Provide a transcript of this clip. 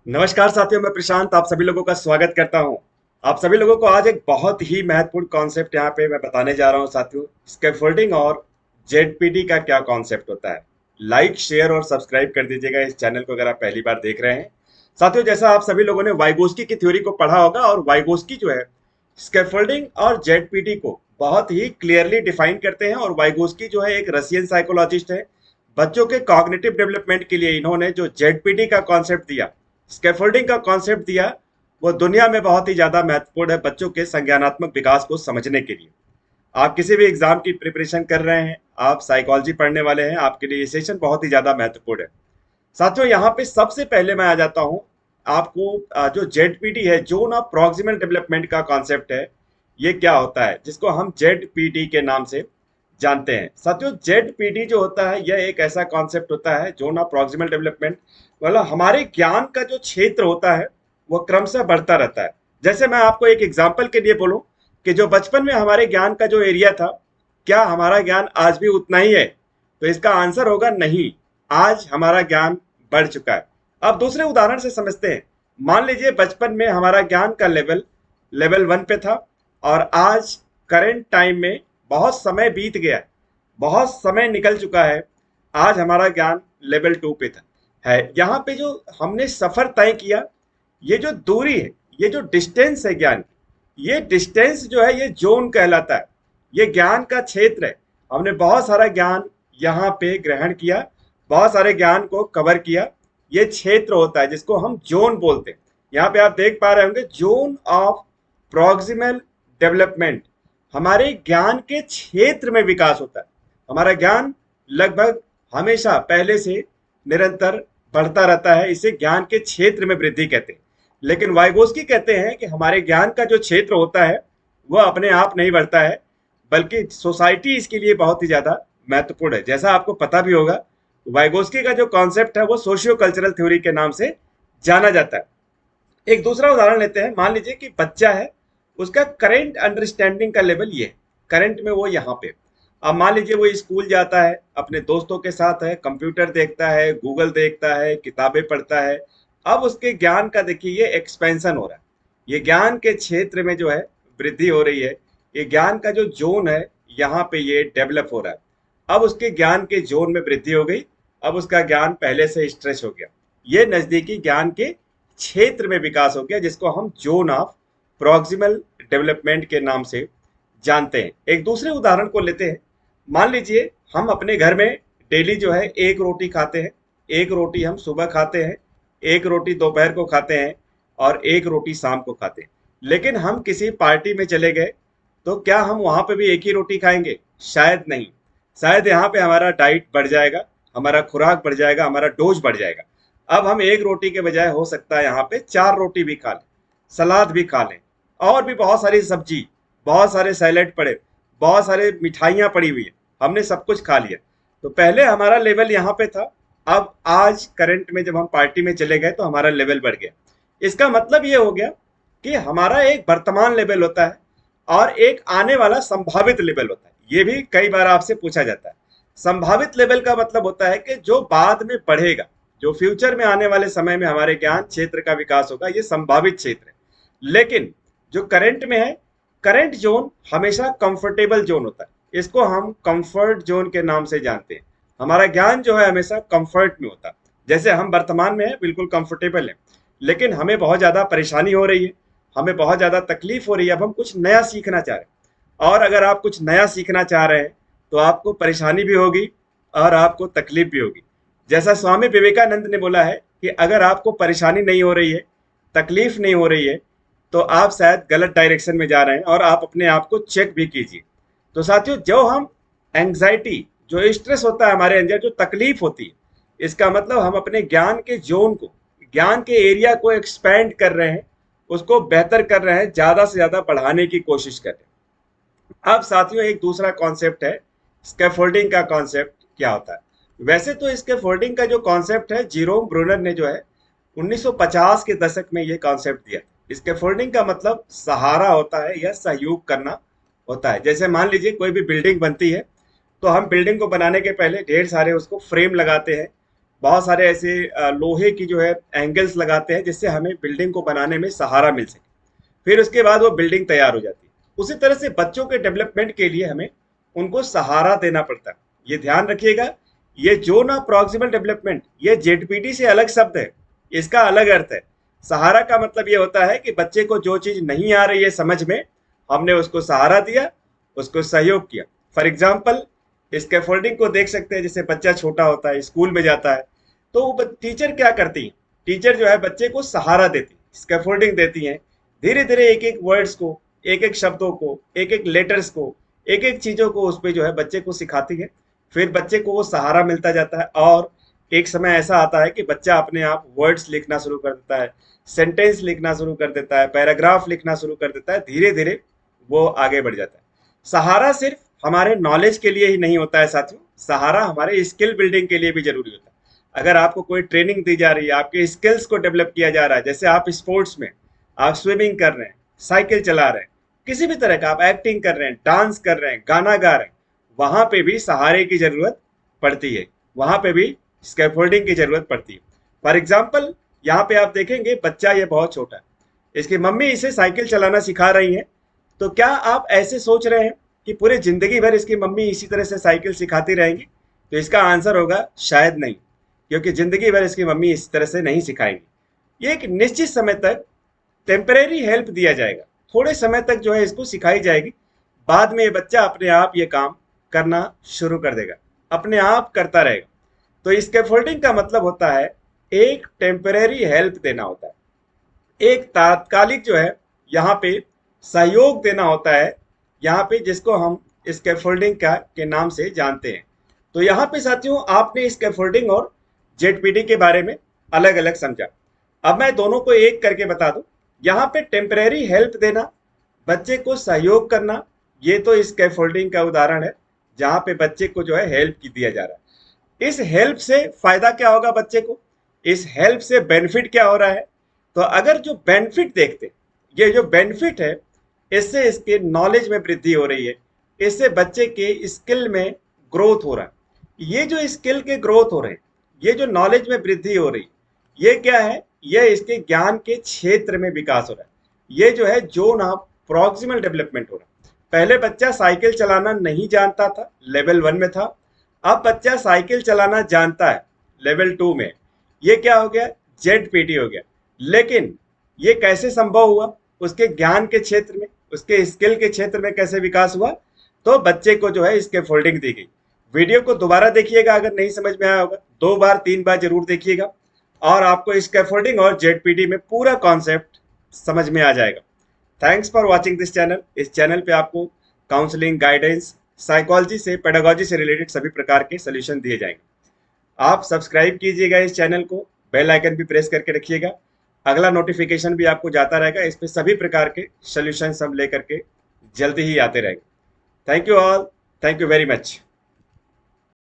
नमस्कार साथियों, मैं प्रशांत आप सभी लोगों का स्वागत करता हूं। आप सभी लोगों को आज एक बहुत ही महत्वपूर्ण कॉन्सेप्ट यहाँ पे मैं बताने जा रहा हूं साथियों। स्कैफोल्डिंग और जेडपीटी का क्या कॉन्सेप्ट होता है। लाइक शेयर और सब्सक्राइब कर दीजिएगा इस चैनल को अगर आप पहली बार देख रहे हैं। साथियों, जैसा आप सभी लोगों ने वाइगोस्की की थ्योरी को पढ़ा होगा, और वाइगोस्की जो है स्कैफोल्डिंग और जेडपीटी को बहुत ही क्लियरली डिफाइन करते हैं। और वाइगोस्की जो है एक रशियन साइकोलॉजिस्ट है। बच्चों के कॉग्निटिव डेवलपमेंट के लिए इन्होंने जो जेडपीटी का कॉन्सेप्ट दिया, स्कैफोल्डिंग का कॉन्सेप्ट दिया, वो दुनिया में बहुत ही ज्यादा महत्वपूर्ण है बच्चों के संज्ञानात्मक विकास को समझने के लिए। आप किसी भी एग्जाम की प्रिपरेशन कर रहे हैं, आप साइकोलॉजी पढ़ने वाले हैं, आपके लिए ये सेशन बहुत ही ज्यादा महत्वपूर्ण है। साथियों, यहाँ पे सबसे पहले मैं आ जाता हूँ आपको जो जेडपीटी है, जोन ऑफ प्रॉक्सिमल डेवलपमेंट का कॉन्सेप्ट है, ये क्या होता है, जिसको हम जेडपीटी के नाम से जानते हैं। साथियों, जेडपीटी जो होता है यह एक ऐसा कॉन्सेप्ट होता है, जोन ऑफ प्रॉक्सिमल डेवलपमेंट, मतलब हमारे ज्ञान का जो क्षेत्र होता है वो क्रमशः बढ़ता रहता है। जैसे मैं आपको एक एग्जांपल के लिए बोलूं कि जो बचपन में हमारे ज्ञान का जो एरिया था, क्या हमारा ज्ञान आज भी उतना ही है? तो इसका आंसर होगा नहीं। आज हमारा ज्ञान बढ़ चुका है। अब दूसरे उदाहरण से समझते हैं। मान लीजिए बचपन में हमारा ज्ञान का लेवल लेवल 1 पे था, और आज करंट टाइम में बहुत समय बीत गया, बहुत समय निकल चुका है, आज हमारा ज्ञान लेवल 2 पे था है। यहाँ पे जो हमने सफर तय किया, ये जो दूरी है, ये जो डिस्टेंस है ज्ञान की, ये डिस्टेंस जो है ये जोन कहलाता है। ये ज्ञान का क्षेत्र है। हमने बहुत सारा ज्ञान यहाँ पे ग्रहण किया, बहुत सारे ज्ञान को कवर किया। ये क्षेत्र होता है जिसको हम जोन बोलते हैं। यहाँ पे आप देख पा रहे होंगे, जोन ऑफ प्रॉक्सिमल डेवलपमेंट, हमारे ज्ञान के क्षेत्र में विकास होता है। हमारा ज्ञान लगभग हमेशा पहले से निरंतर बढ़ता रहता है, इसे ज्ञान के क्षेत्र में वृद्धि कहते हैं। लेकिन वाइगोस्की कहते हैं कि हमारे ज्ञान का जो क्षेत्र होता है वह अपने आप नहीं बढ़ता है, बल्कि सोसाइटी इसके लिए बहुत ही ज्यादा महत्वपूर्ण है। जैसा आपको पता भी होगा, वाइगोस्की का जो कॉन्सेप्ट है वो सोशियो कल्चरल थ्योरी के नाम से जाना जाता है। एक दूसरा उदाहरण लेते हैं। मान लीजिए कि बच्चा है, उसका करंट अंडरस्टैंडिंग का लेवल ये है, करंट में वो यहाँ पे। अब मान लीजिए वो स्कूल जाता है, अपने दोस्तों के साथ है, कंप्यूटर देखता है, गूगल देखता है, किताबें पढ़ता है। अब उसके ज्ञान का देखिए ये एक्सपेंशन हो रहा है, ये ज्ञान के क्षेत्र में जो है वृद्धि हो रही है। ये ज्ञान का जो जोन है यहाँ पे ये डेवलप हो रहा है। अब उसके ज्ञान के जोन में वृद्धि हो गई, अब उसका ज्ञान पहले से स्ट्रेच हो गया। ये नजदीकी ज्ञान के क्षेत्र में विकास हो गया, जिसको हम जोन ऑफ प्रॉक्सिमल डेवलपमेंट के नाम से जानते हैं। एक दूसरे उदाहरण को लेते हैं। मान लीजिए हम अपने घर में डेली जो है एक रोटी खाते हैं। एक रोटी हम सुबह खाते हैं, एक रोटी दोपहर को खाते हैं, और एक रोटी शाम को खाते हैं। लेकिन हम किसी पार्टी में चले गए, तो क्या हम वहां पे भी एक ही रोटी खाएंगे? शायद नहीं। शायद यहाँ पे हमारा डाइट बढ़ जाएगा, हमारा खुराक बढ़ जाएगा, हमारा डोज बढ़ जाएगा। अब हम एक रोटी के बजाय हो सकता है यहाँ पे 4 रोटी भी खा लें, सलाद भी खा लें, और भी बहुत सारी सब्जी, बहुत सारे सैलेड पड़े, बहुत सारे मिठाइयाँ पड़ी हुई है, हमने सब कुछ खा लिया। तो पहले हमारा लेवल यहाँ पे था, अब आज करंट में जब हम पार्टी में चले गए तो हमारा लेवल बढ़ गया। इसका मतलब ये हो गया कि हमारा एक वर्तमान लेवल होता है और एक आने वाला संभावित लेवल होता है। ये भी कई बार आपसे पूछा जाता है। संभावित लेवल का मतलब होता है कि जो बाद में बढ़ेगा, जो फ्यूचर में आने वाले समय में हमारे ज्ञान क्षेत्र का विकास होगा, ये संभावित क्षेत्र है। लेकिन जो करंट में है, करंट जोन हमेशा कंफर्टेबल जोन होता है, इसको हम कंफर्ट जोन के नाम से जानते हैं। हमारा ज्ञान जो है हमेशा कंफर्ट में होता है। जैसे हम वर्तमान में है, बिल्कुल कंफर्टेबल है, लेकिन हमें बहुत ज्यादा परेशानी हो रही है, हमें बहुत ज्यादा तकलीफ हो रही है, अब हम कुछ नया सीखना चाह रहे हैं। और अगर आप कुछ नया सीखना चाह रहे हैं तो आपको परेशानी भी होगी और आपको तकलीफ भी होगी। जैसा स्वामी विवेकानंद ने बोला है कि अगर आपको परेशानी नहीं हो रही है, तकलीफ नहीं हो रही है, तो आप शायद गलत डायरेक्शन में जा रहे हैं, और आप अपने आप को चेक भी कीजिए। तो साथियों, जो हम एंग्जाइटी, जो स्ट्रेस होता है हमारे अंदर, जो तकलीफ होती है, इसका मतलब हम अपने ज्ञान के जोन को, ज्ञान के एरिया को एक्सपैंड कर रहे हैं, उसको बेहतर कर रहे हैं, ज्यादा से ज्यादा बढ़ाने की कोशिश कर रहे हैं। अब साथियों, एक दूसरा कॉन्सेप्ट है स्कैफोल्डिंग का कॉन्सेप्ट। क्या होता है? वैसे तो स्कैफोल्डिंग का जो कॉन्सेप्ट है, जीरोम ब्रूनर ने जो है 1950 के दशक में ये कॉन्सेप्ट दिया। स्कैफोल्डिंग का मतलब सहारा होता है या सहयोग करना होता है। जैसे मान लीजिए कोई भी बिल्डिंग बनती है, तो हम बिल्डिंग को बनाने के पहले ढेर सारे उसको फ्रेम लगाते हैं, बहुत सारे ऐसे लोहे की जो है एंगल्स लगाते हैं जिससे हमें बिल्डिंग को बनाने में सहारा मिल सके। फिर उसके बाद वो बिल्डिंग तैयार हो जाती है। उसी तरह से बच्चों के डेवलपमेंट के लिए हमें उनको सहारा देना पड़ता है। ये ध्यान रखिएगा, ये जोन ऑफ प्रॉक्सिमल डेवलपमेंट ये जेडपीटी से अलग शब्द है, इसका अलग अर्थ है। सहारा का मतलब ये होता है कि बच्चे को जो चीज नहीं आ रही है समझ में, हमने उसको सहारा दिया, उसको सहयोग किया। फॉर एग्जाम्पल स्कैफोल्डिंग को देख सकते हैं, जैसे बच्चा छोटा होता है, स्कूल में जाता है, तो वो टीचर क्या करती है, टीचर जो है बच्चे को सहारा देती है, स्कैफोल्डिंग देती है। धीरे धीरे एक एक वर्ड्स को, एक एक शब्दों को, एक एक लेटर्स को, एक एक चीजों को उस पे जो है बच्चे को सिखाती है। फिर बच्चे को वो सहारा मिलता जाता है और एक समय ऐसा आता है कि बच्चा अपने आप वर्ड्स लिखना शुरू कर देता है, सेंटेंस लिखना शुरू कर देता है, पैराग्राफ लिखना शुरू कर देता है। धीरे धीरे वो आगे बढ़ जाता है। सहारा सिर्फ हमारे नॉलेज के लिए ही नहीं होता है साथियों, सहारा हमारे स्किल बिल्डिंग के लिए भी जरूरी होता है। अगर आपको कोई ट्रेनिंग दी जा रही है, आपके स्किल्स को डेवलप किया जा रहा है, जैसे आप स्पोर्ट्स में, आप स्विमिंग कर रहे हैं, साइकिल चला रहे हैं, किसी भी तरह का आप एक्टिंग कर रहे हैं, डांस कर रहे हैं, गाना गा रहे हैं, वहां पे भी सहारे की जरूरत पड़ती है, वहां पे भी स्कैफोल्डिंग की जरूरत पड़ती है। फॉर एग्जाम्पल यहाँ पे आप देखेंगे बच्चा ये बहुत छोटा है, इसकी मम्मी इसे साइकिल चलाना सिखा रही है। तो क्या आप ऐसे सोच रहे हैं कि पूरे जिंदगी भर इसकी मम्मी इसी तरह से साइकिल सिखाती रहेंगी? तो इसका आंसर होगा शायद नहीं, क्योंकि जिंदगी भर इसकी मम्मी इस तरह से नहीं सिखाएंगी। ये एक निश्चित समय तक टेम्परेरी हेल्प दिया जाएगा, थोड़े समय तक जो है इसको सिखाई जाएगी। बाद में ये बच्चा अपने आप ये काम करना शुरू कर देगा, अपने आप करता रहेगा। तो स्कैफोल्डिंग का मतलब होता है एक टेम्परेरी हेल्प देना होता है, एक तात्कालिक जो है यहाँ पे सहयोग देना होता है, यहाँ पे जिसको हम स्कैफोल्डिंग का के नाम से जानते हैं। तो यहाँ पे साथियों आपने स्कैफोल्डिंग और जेडपीटी के बारे में अलग अलग समझा। अब मैं दोनों को एक करके बता दूं। यहाँ पे टेम्परेरी हेल्प देना, बच्चे को सहयोग करना, ये तो स्कैफोल्डिंग का उदाहरण है जहाँ पे बच्चे को जो है हेल्प की दिया जा रहा है। इस हेल्प से फायदा क्या होगा बच्चे को, इस हेल्प से बेनिफिट क्या हो रहा है? तो अगर जो बेनिफिट देखते, ये जो बेनिफिट है, इससे इसके नॉलेज में वृद्धि हो रही है, इससे बच्चे के स्किल में ग्रोथ हो रहा है। ये जो स्किल के ग्रोथ हो रहे हैं, ये जो नॉलेज में वृद्धि हो रही, ये क्या है? ये इसके ज्ञान के क्षेत्र में विकास हो रहा है। ये जो है जोन ऑफ प्रॉक्सिमल डेवलपमेंट हो रहा है। पहले बच्चा साइकिल चलाना नहीं जानता था, लेवल 1 में था। अब बच्चा साइकिल चलाना जानता है, लेवल 2 में। ये क्या हो गया? जेडपीटी हो गया। लेकिन ये कैसे संभव हुआ? उसके ज्ञान के क्षेत्र में, उसके स्किल के क्षेत्र में कैसे विकास हुआ? तो बच्चे को जो है इसके फोल्डिंग दी गई। वीडियो को दोबारा देखिएगा, अगर नहीं समझ में आया होगा 2 बार 3 बार जरूर देखिएगा और आपको स्कैफोल्डिंग और जेडपीटी में पूरा कॉन्सेप्ट समझ में आ जाएगा। Thanks for watching this channel. इस चैनल पे आपको काउंसलिंग, गाइडेंस, साइकोलॉजी से, पेडागोजी से रिलेटेड सभी प्रकार के सोल्यूशन दिए जाएंगे। आप सब्सक्राइब कीजिएगा इस चैनल को, बेल आइकन भी प्रेस करके रखिएगा। अगला नोटिफिकेशन भी आपको जाता रहेगा, इस पे सभी प्रकार के सोल्यूशन हम लेकर के जल्दी ही आते रहेंगे। Thank you all, thank you very much.